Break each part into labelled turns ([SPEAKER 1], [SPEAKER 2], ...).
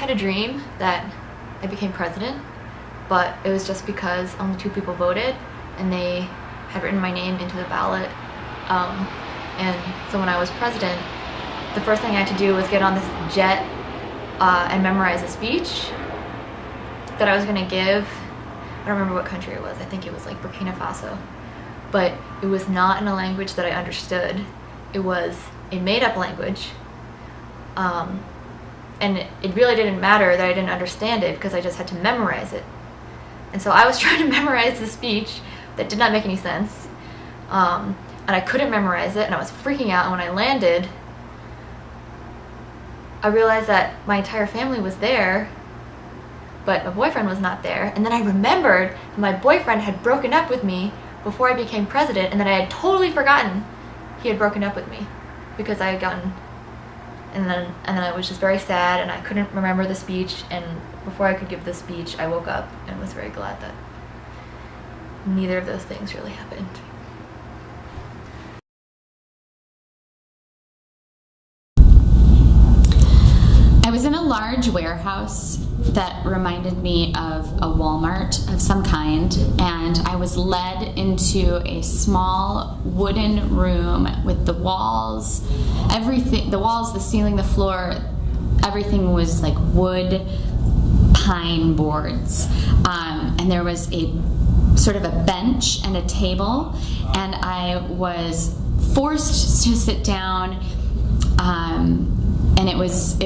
[SPEAKER 1] had a dream that I became president, but it was just because only 2 people voted and they had written my name into the ballot. And so when I was president, the first thing I had to do was get on this jet and memorize a speech that I was gonna give. I don't remember what country it was. I think it was like Burkina Faso. But it was not in a language that I understood. It was a made-up language. And it really didn't matter that I didn't understand it because I just had to memorize it. And so I was trying to memorize the speech that did not make any sense. And I couldn't memorize it, and I was freaking out. And when I landed, I realized that my entire family was there, but my boyfriend was not there. And then I remembered that my boyfriend had broken up with me before I became president, and that I had totally forgotten he had broken up with me because I had gotten, and then I was just very sad, and I couldn't remember the speech. And before I could give the speech, I woke up and was very glad that neither of those things really happened.
[SPEAKER 2] I was in a large warehouse that reminded me of a Walmart of some kind, and I was led into a small wooden room with the walls, everything, the walls, the ceiling, the floor, everything was like wood pine boards. And there was a sort of a bench and a table, and I was forced to sit down, and it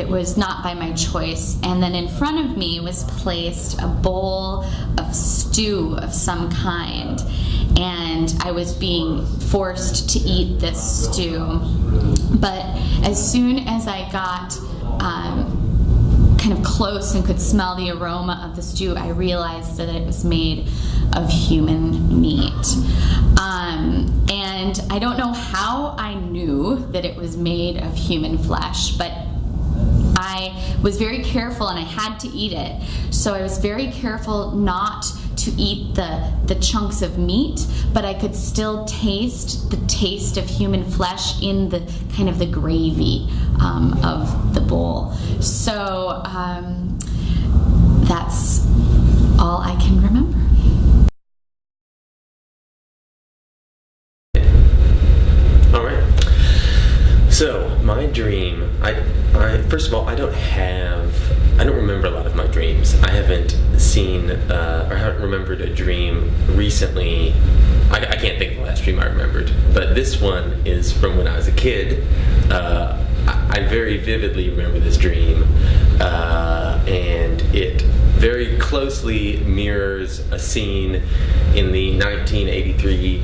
[SPEAKER 2] was not by my choice. And then in front of me was placed a bowl of stew of some kind, and I was being forced to eat this stew. But as soon as I got kind of close and could smell the aroma of the stew, I realized that it was made of human meat. And I don't know how I knew that it was made of human flesh, but I was very careful, and I had to eat it. So I was very careful not to eat the chunks of meat, but I could still taste the taste of human flesh in the kind of the gravy of the bowl. So that's all I can remember.
[SPEAKER 3] All right. So my dream, I first of all, I don't remember a lot of my dreams. I haven't seen or haven't remembered a dream recently. I can't think of the last dream I remembered, but this one is from when I was a kid. I very vividly remember this dream, and it very closely mirrors a scene in the 1983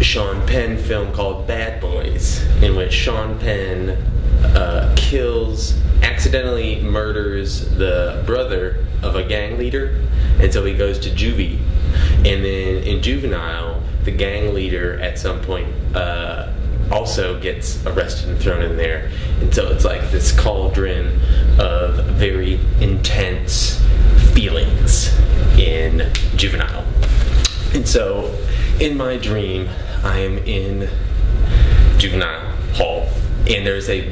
[SPEAKER 3] Sean Penn film called Bad Boys, in which Sean Penn accidentally murders the brother of a gang leader, and so he goes to juvie. And then in Juvenile, the gang leader at some point also gets arrested and thrown in there. And so it's like this cauldron of very intense feelings in Juvenile. And so in my dream, I am in Juvenile Hall, and there's a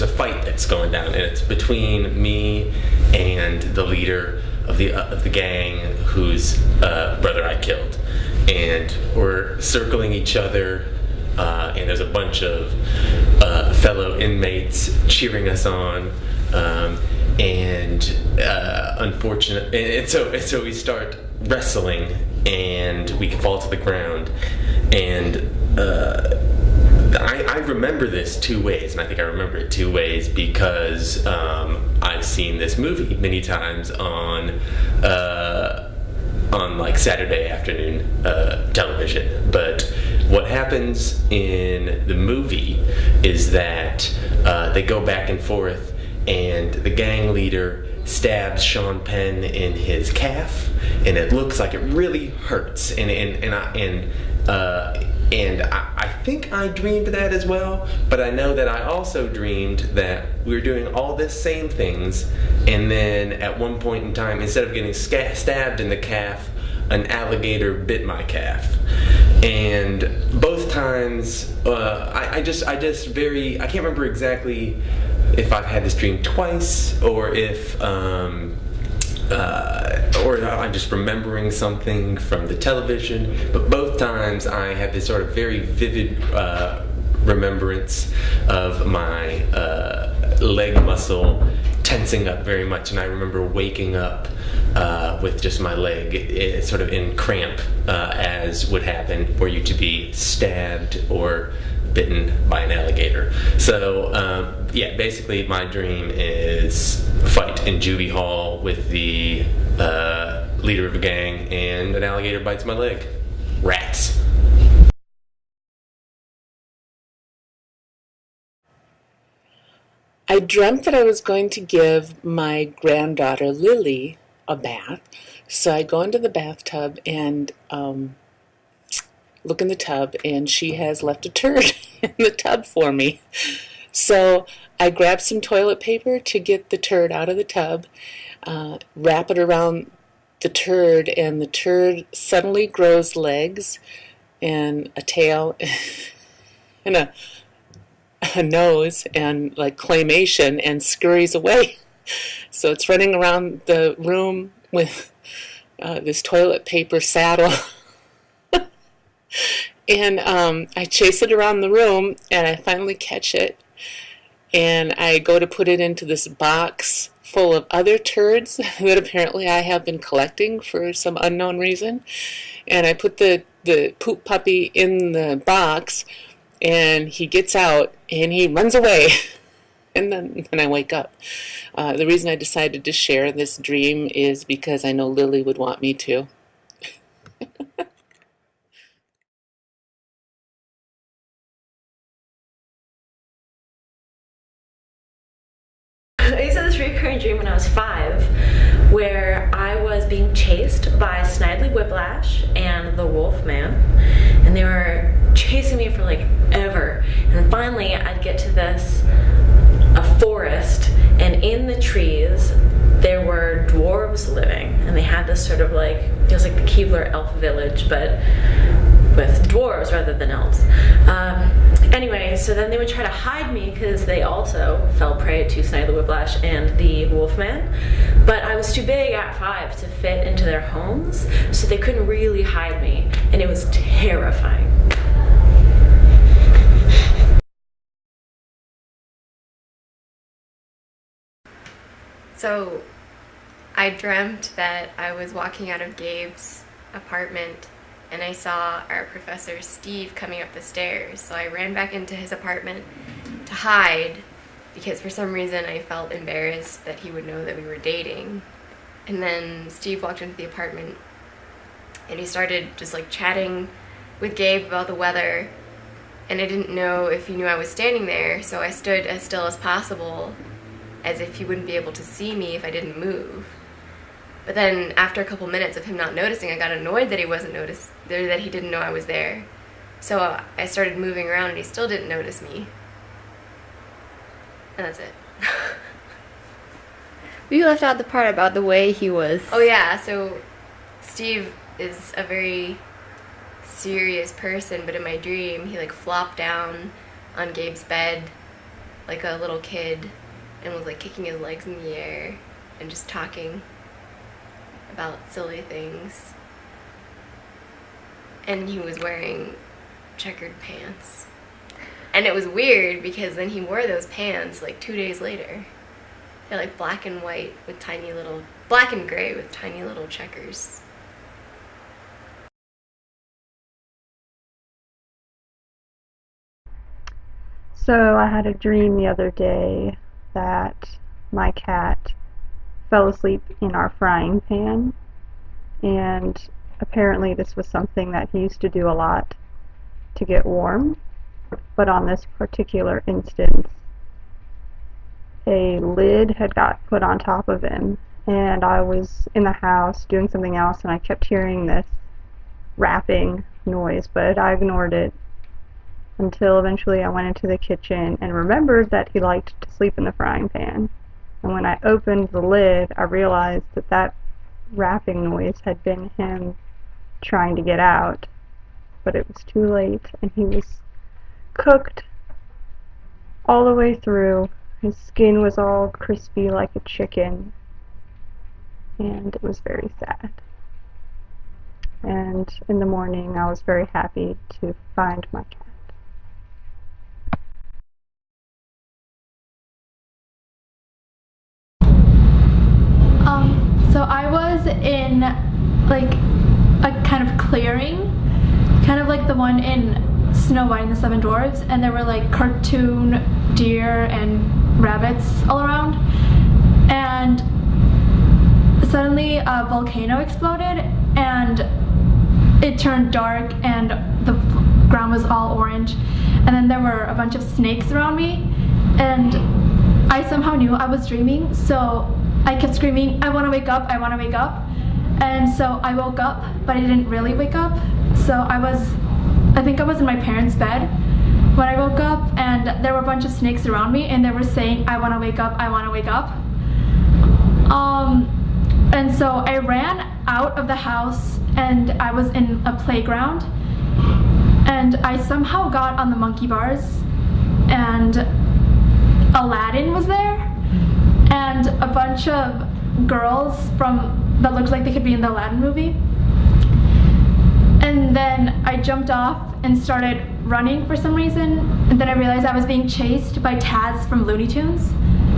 [SPEAKER 3] fight that's going down, and it's between me and the leader of the gang whose brother I killed, and we're circling each other, and there's a bunch of fellow inmates cheering us on, and so we start wrestling, and we fall to the ground, and I remember this 2 ways, and I think I remember it 2 ways because I've seen this movie many times on like Saturday afternoon television. But what happens in the movie is that they go back and forth, and the gang leader stabs Sean Penn in his calf, and it looks like it really hurts. And I think I dreamed that as well, but I know that I also dreamed that we were doing all this same things, and then at one point in time, instead of getting stabbed in the calf, an alligator bit my calf. And both times, I can't remember exactly if I've had this dream twice, or if or I'm just remembering something from the television. But both times I have this sort of very vivid remembrance of my leg muscle tensing up very much, and I remember waking up with just my leg sort of in cramp, as would happen were you to be stabbed or bitten by an alligator. So yeah, basically my dream is a fight in juvie hall with the leader of a gang, and an alligator bites my leg. Rats.
[SPEAKER 4] I dreamt that I was going to give my granddaughter Lily a bath. So I go into the bathtub and look in the tub, and she has left a turd in the tub for me. So I grab some toilet paper to get the turd out of the tub, wrap it around the turd, and the turd suddenly grows legs and a tail and a nose and like claymation, and scurries away. So it's running around the room with this toilet paper saddle. And I chase it around the room, and I finally catch it, and I go to put it into this box full of other turds that apparently I have been collecting for some unknown reason. And I put the poop puppy in the box, and he gets out, and he runs away. And then I wake up. The reason I decided to share this dream is because I know Lily would want me to.
[SPEAKER 5] I used to have this recurring dream when I was 5 where I was being chased by Snidely Whiplash and the Wolf Man, and they were chasing me for like ever, and finally I'd get to a forest, and in the trees there were dwarves living, and they had this sort of like, it was like the Keebler elf village but with dwarves rather than elves. Anyway, so then they would try to hide me because they also fell prey to Snidely Whiplash and the Wolfman. But I was too big at 5 to fit into their homes, so they couldn't really hide me, and it was terrifying.
[SPEAKER 6] So I dreamt that I was walking out of Gabe's apartment, and I saw our professor Steve coming up the stairs. So I ran back into his apartment to hide, because for some reason I felt embarrassed that he would know that we were dating. And then Steve walked into the apartment, and he started just like chatting with Gabe about the weather, and I didn't know if he knew I was standing there, so I stood as still as possible, as if he wouldn't be able to see me if I didn't move. But then after a couple minutes of him not noticing, I got annoyed that he that he didn't know I was there. So I started moving around, and he still didn't notice me. And that's it.
[SPEAKER 1] You left out the part about the way he was.
[SPEAKER 6] Oh yeah, so Steve is a very serious person, but in my dream he like flopped down on Gabe's bed like a little kid and was like kicking his legs in the air and just talking about silly things. And he was wearing checkered pants. And it was weird because then he wore those pants like 2 days later. They're like black and white with tiny little, black and gray with tiny little checkers.
[SPEAKER 7] So I had a dream the other day that my cat fell asleep in our frying pan, and apparently this was something that he used to do a lot to get warm, but on this particular instance a lid had got put on top of him, and I was in the house doing something else, and I kept hearing this rapping noise, but I ignored it until eventually I went into the kitchen and remembered that he liked to sleep in the frying pan. And when I opened the lid, I realized that that rapping noise had been him trying to get out, but it was too late, and he was cooked all the way through, His skin was all crispy like a chicken, and it was very sad. And in the morning, I was very happy to find my cat.
[SPEAKER 8] So I was in like a kind of clearing, kind of like the one in Snow White and the Seven Dwarfs, and there were like cartoon deer and rabbits all around. And suddenly a volcano exploded and it turned dark and the ground was all orange. And then there were a bunch of snakes around me, and I somehow knew I was dreaming, so I kept screaming, "I want to wake up, I want to wake up." And so I woke up, but I didn't really wake up. So I think I was in my parents' bed when I woke up, and there were a bunch of snakes around me, and they were saying, "I want to wake up, I want to wake up." And so I ran out of the house, and I was in a playground, and I somehow got on the monkey bars, and Aladdin was there, and a bunch of girls that looked like they could be in the Aladdin movie. And then I jumped off and started running for some reason, and then I realized I was being chased by Taz from Looney Tunes,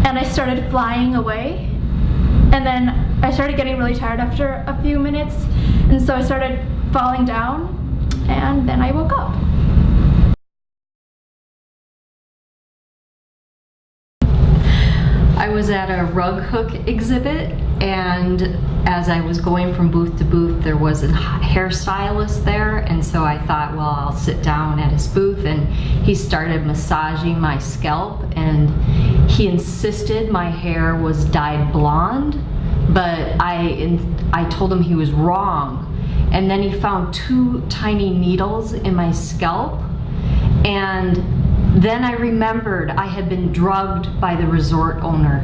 [SPEAKER 8] and I started flying away. And then I started getting really tired after a few minutes, and so I started falling down, and then I woke up.
[SPEAKER 9] I was at a rug hook exhibit, and as I was going from booth to booth, there was a hairstylist there, and so I thought, well, I'll sit down at his booth, and he started massaging my scalp, and he insisted my hair was dyed blonde, but I told him he was wrong. And then he found 2 tiny needles in my scalp, and then I remembered I had been drugged by the resort owner.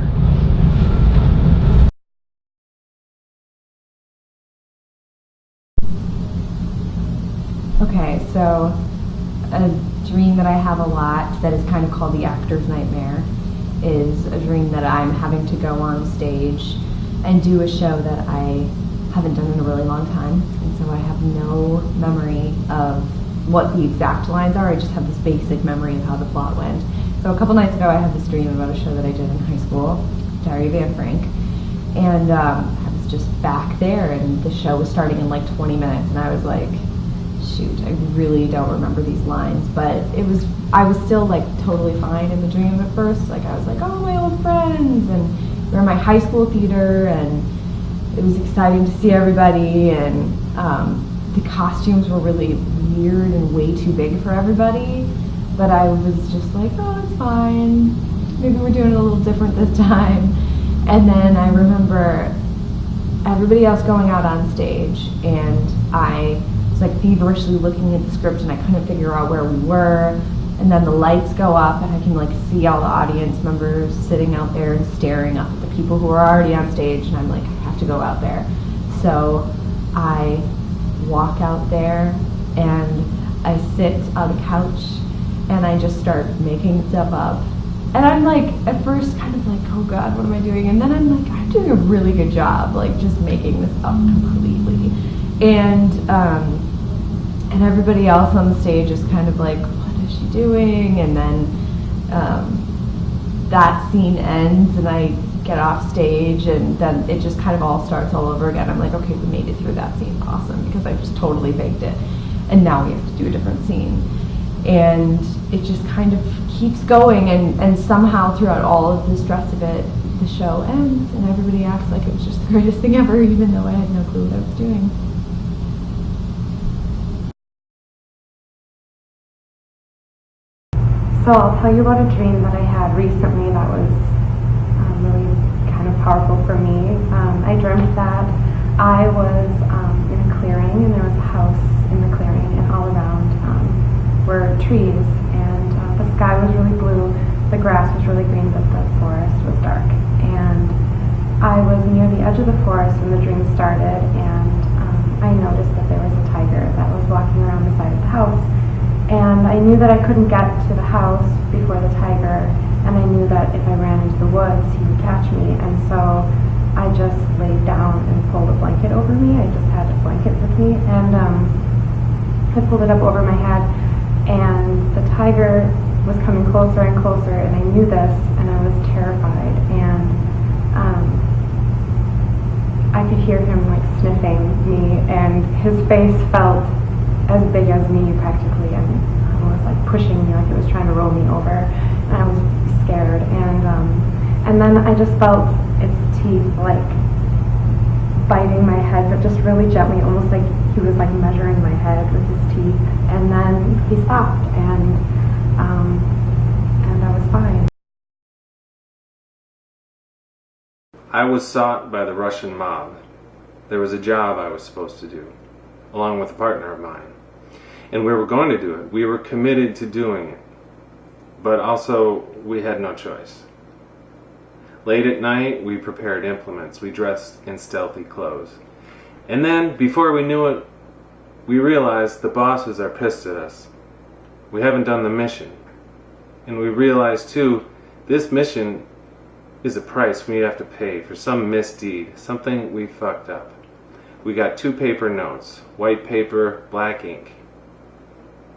[SPEAKER 10] Okay, so a dream that I have a lot that is kind of called the actor's nightmare is a dream that I'm having to go on stage and do a show that I haven't done in a really long time, and so I have no memory of what the exact lines are. I just have this basic memory of how the plot went. So a couple nights ago I had this dream about a show that I did in high school, Diary of Anne Frank, and I was just back there, and the show was starting in like 20 minutes, and I was like, shoot, I really don't remember these lines, but I was still like totally fine in the dream at first. Like I was like, oh, my old friends, and we were in my high school theater, and it was exciting to see everybody, and the costumes were really weird and way too big for everybody, but I was just like, oh, it's fine. Maybe we're doing it a little different this time. And then I remember everybody else going out on stage, and I was like feverishly looking at the script, and I couldn't figure out where we were. And then the lights go up, and I can like see all the audience members sitting out there and staring up at the people who are already on stage, and I'm like, I have to go out there. So I walk out there, and I sit on a couch, and I just start making stuff up. And I'm like, at first kind of like, oh God, what am I doing? And then I'm like, I'm doing a really good job, like just making this up completely. And everybody else on the stage is kind of like, what is she doing? And then that scene ends, and I get off stage, and then it just kind of all starts all over again. I'm like, okay, we made it through that scene, awesome, because I just totally faked it, and now we have to do a different scene. And it just kind of keeps going, and somehow throughout all of the stress of it, the show ends, and everybody acts like it was just the greatest thing ever, even though I had no clue what I was doing.
[SPEAKER 11] So I'll tell you about a dream that I had recently that was really kind of powerful for me. I dreamt that I was in a clearing, and there was a house in the clearing, and all around were trees, and the sky was really blue, the grass was really green, but the forest was dark. And I was near the edge of the forest when the dream started, and I noticed that there was a tiger that was walking around the side of the house. And I knew that I couldn't get to the house before the tiger, and I knew that if I ran woods, he would catch me. And so I just laid down and pulled a blanket over me. I just had a blanket with me, and I pulled it up over my head, and the tiger was coming closer and closer, and I knew this, and I was terrified. And I could hear him like sniffing me, and his face felt as big as me practically, and it was like pushing me, like it was trying to roll me over, and I was scared. And then I just felt its teeth like biting my head, but just really gently, almost like he was like measuring my head with his teeth. And then he stopped, and I was fine.
[SPEAKER 12] I was sought by the Russian mob. There was a job I was supposed to do, along with a partner of mine. And we were going to do it. We were committed to doing it. But also, we had no choice. Late at night, we prepared implements. We dressed in stealthy clothes. And then, before we knew it, we realized the bosses are pissed at us. We haven't done the mission. And we realized, too, this mission is a price we have to pay for some misdeed, something we fucked up. We got 2 paper notes, white paper, black ink.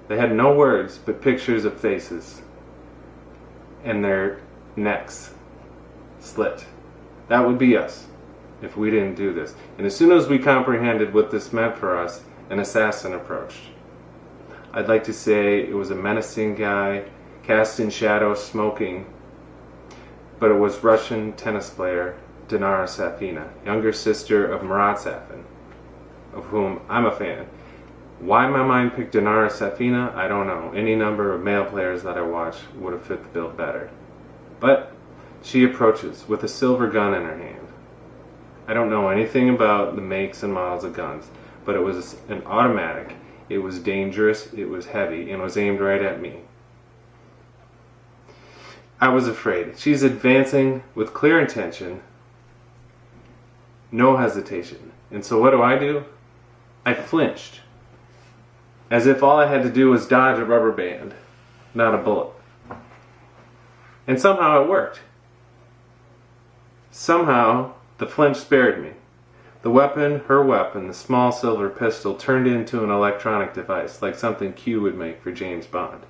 [SPEAKER 12] They had no words, but pictures of faces, and their necks slit. That would be us, if we didn't do this. And as soon as we comprehended what this meant for us, an assassin approached. I'd like to say it was a menacing guy, cast in shadow, smoking, but it was Russian tennis player Dinara Safina, younger sister of Marat Safin, of whom I'm a fan. Why my mind picked Dinara Safina, I don't know. Any number of male players that I watch would have fit the bill better. But she approaches with a silver gun in her hand. I don't know anything about the makes and models of guns, but it was an automatic. It was dangerous, it was heavy, and was aimed right at me. I was afraid. She's advancing with clear intention, no hesitation. And so what do? I flinched, as if all I had to do was dodge a rubber band, not a bullet. And somehow it worked. Somehow the flinch spared me. The weapon, her weapon, the small silver pistol, turned into an electronic device, like something Q would make for James Bond.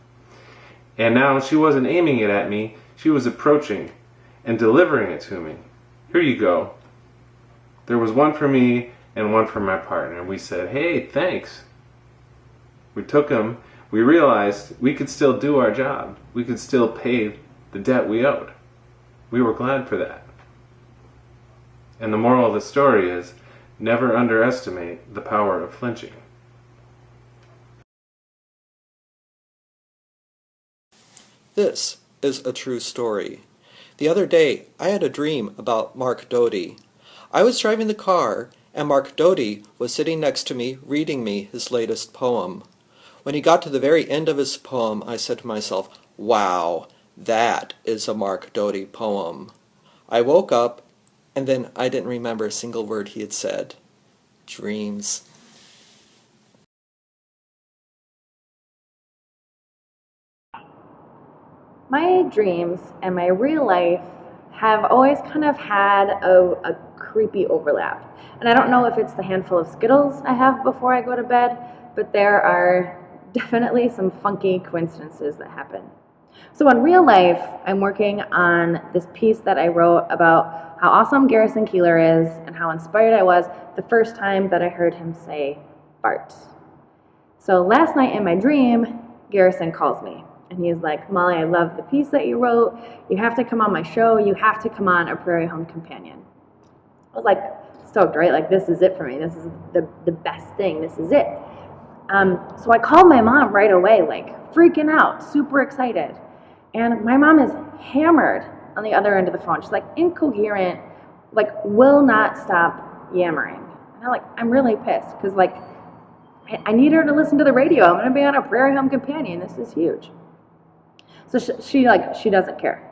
[SPEAKER 12] And now she wasn't aiming it at me, she was approaching and delivering it to me. Here you go. There was one for me and one for my partner. We said, hey, thanks. We took them. We realized we could still do our job. We could still pay the debt we owed. We were glad for that. And the moral of the story is, never underestimate the power of flinching.
[SPEAKER 13] This is a true story. The other day, I had a dream about Mark Doty. I was driving the car, and Mark Doty was sitting next to me reading me his latest poem. When he got to the very end of his poem, I said to myself, wow, that is a Mark Doty poem. I woke up, and then I didn't remember a single word he had said. Dreams.
[SPEAKER 14] My dreams and my real life have always kind of had a creepy overlap. And I don't know if it's the handful of Skittles I have before I go to bed, but there are definitely some funky coincidences that happen. So in real life, I'm working on this piece that I wrote about how awesome Garrison Keillor is and how inspired I was the first time that I heard him say Bart. So last night in my dream, Garrison calls me. And he's like, Molly, I love the piece that you wrote. You have to come on my show. You have to come on A Prairie Home Companion. I was like stoked, right? Like, this is it for me. This is the best thing. This is it. So I called my mom right away, like freaking out, super excited. And my mom is hammered on the other end of the phone. She's like incoherent, like will not stop yammering. And I'm really pissed because like I need her to listen to the radio. I'm going to be on A Prairie Home Companion. This is huge. So she doesn't care.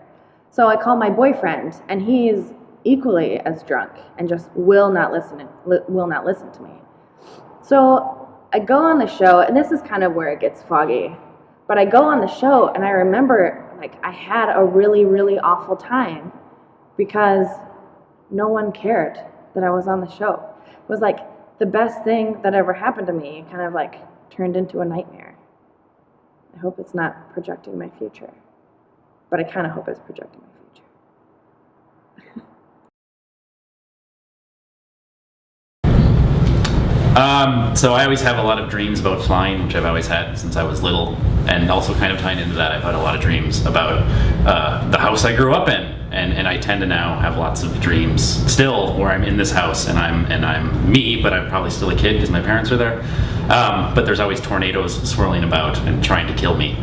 [SPEAKER 14] So I call my boyfriend, and he's equally as drunk and just will not listen to me. So I go on the show, and this is kind of where it gets foggy. But I go on the show, and I remember like I had a really, really awful time because no one cared that I was on the show. It was like the best thing that ever happened to me, kind of like turned into a nightmare. I hope it's not projecting my future, but I kind of hope it's projecting my future.
[SPEAKER 15] So I always have a lot of dreams about flying, which I've always had since I was little, and also kind of tying into that, I've had a lot of dreams about the house I grew up in, and I tend to now have lots of dreams still where I'm in this house and I'm me, but I'm probably still a kid because my parents are there. But there's always tornadoes swirling about and trying to kill me,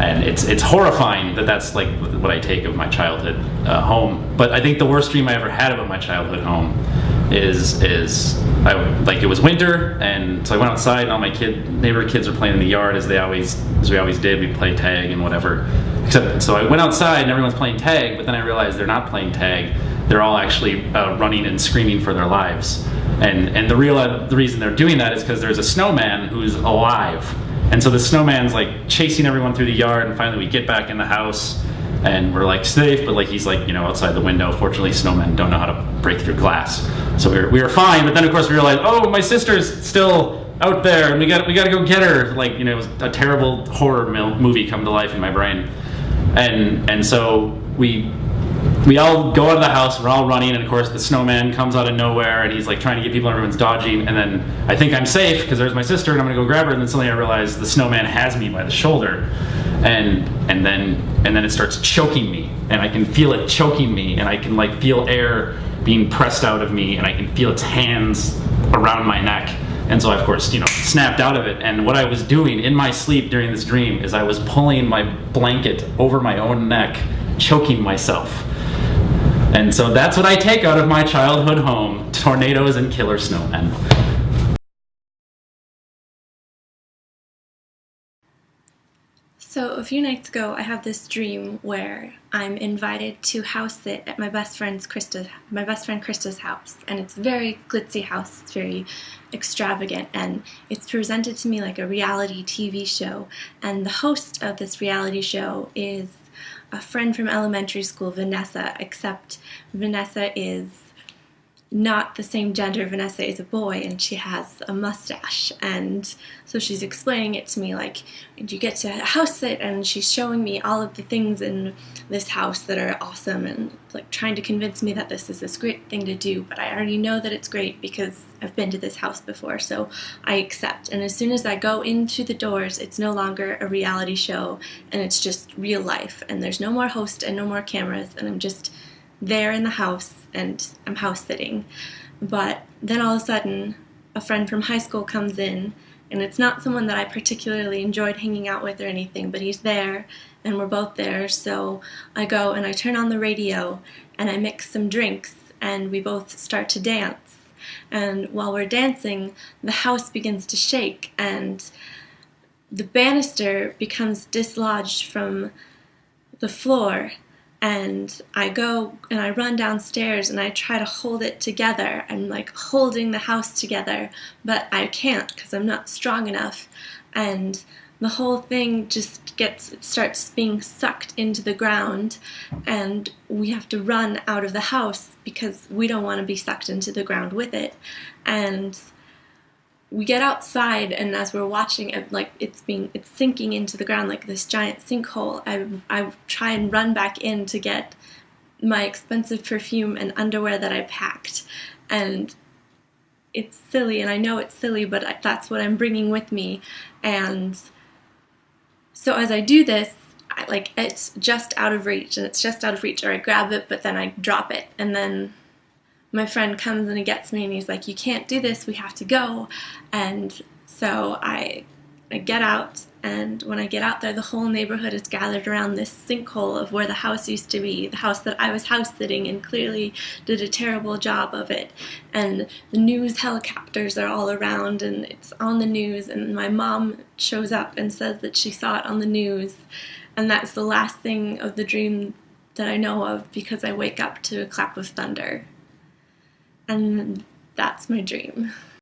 [SPEAKER 15] and it's horrifying that that's like what I take of my childhood home. But I think the worst dream I ever had about my childhood home is it was winter, and so I went outside and all my neighbor kids were playing in the yard as we always did. We'd play tag and whatever. So I went outside and everyone's playing tag, but then I realized they're not playing tag. They're all actually running and screaming for their lives. And the reason they're doing that is because there's a snowman who's alive. And so the snowman's like chasing everyone through the yard, and finally we get back in the house and we're like safe, but like he's like, you know, outside the window. Fortunately, snowmen don't know how to break through glass. So we were fine, but then of course we realized, oh, my sister's still out there and we got to go get her. Like, you know, it was a terrible horror movie come to life in my brain. And so we all go out of the house, we're all running, and of course the snowman comes out of nowhere and he's like trying to get people, and everyone's dodging, and then I think I'm safe because there's my sister and I'm gonna go grab her, and then suddenly I realize the snowman has me by the shoulder, and then it starts choking me, and I can feel it choking me, and I can like feel air being pressed out of me, and I can feel its hands around my neck. And so I, of course, you know, snapped out of it. And what I was doing in my sleep during this dream is I was pulling my blanket over my own neck, choking myself. And so that's what I take out of my childhood home: tornadoes and killer snowmen.
[SPEAKER 8] So a few nights ago, I have this dream where I'm invited to house sit at my best friend Krista's house, and it's a very glitzy house. It's very extravagant, and it's presented to me like a reality TV show. And the host of this reality show is a friend from elementary school, Vanessa, except Vanessa is not the same gender. Vanessa is a boy, and she has a mustache. And so she's explaining it to me, like, you get to house sit, and she's showing me all of the things in this house that are awesome, and like trying to convince me that this is this great thing to do. But I already know that it's great because I've been to this house before, so I accept. And as soon as I go into the doors, it's no longer a reality show, and it's just real life, and there's no more host and no more cameras, and I'm just there in the house and I'm house sitting. But then all of a sudden a friend from high school comes in, and it's not someone that I particularly enjoyed hanging out with or anything, but he's there and we're both there. So I go and I turn on the radio and I mix some drinks and we both start to dance. And while we're dancing, the house begins to shake and the banister becomes dislodged from the floor. And I go and I run downstairs and I try to hold it together. I'm like holding the house together, but I can't because I'm not strong enough. And the whole thing just starts being sucked into the ground, and we have to run out of the house because we don't want to be sucked into the ground with it. And we get outside, and as we're watching it, like it's sinking into the ground like this giant sinkhole. I try and run back in to get my expensive perfume and underwear that I packed, and it's silly, and I know it's silly, but that's what I'm bringing with me. And so as I do this, it's just out of reach, or I grab it, but then I drop it, and then my friend comes and he gets me and he's like, you can't do this, we have to go. And so I get out, and when I get out there, the whole neighborhood is gathered around this sinkhole of where the house used to be, the house that I was house sitting and clearly did a terrible job of it. And the news helicopters are all around and it's on the news, and my mom shows up and says that she saw it on the news. And that's the last thing of the dream that I know of, because I wake up to a clap of thunder. And that's my dream.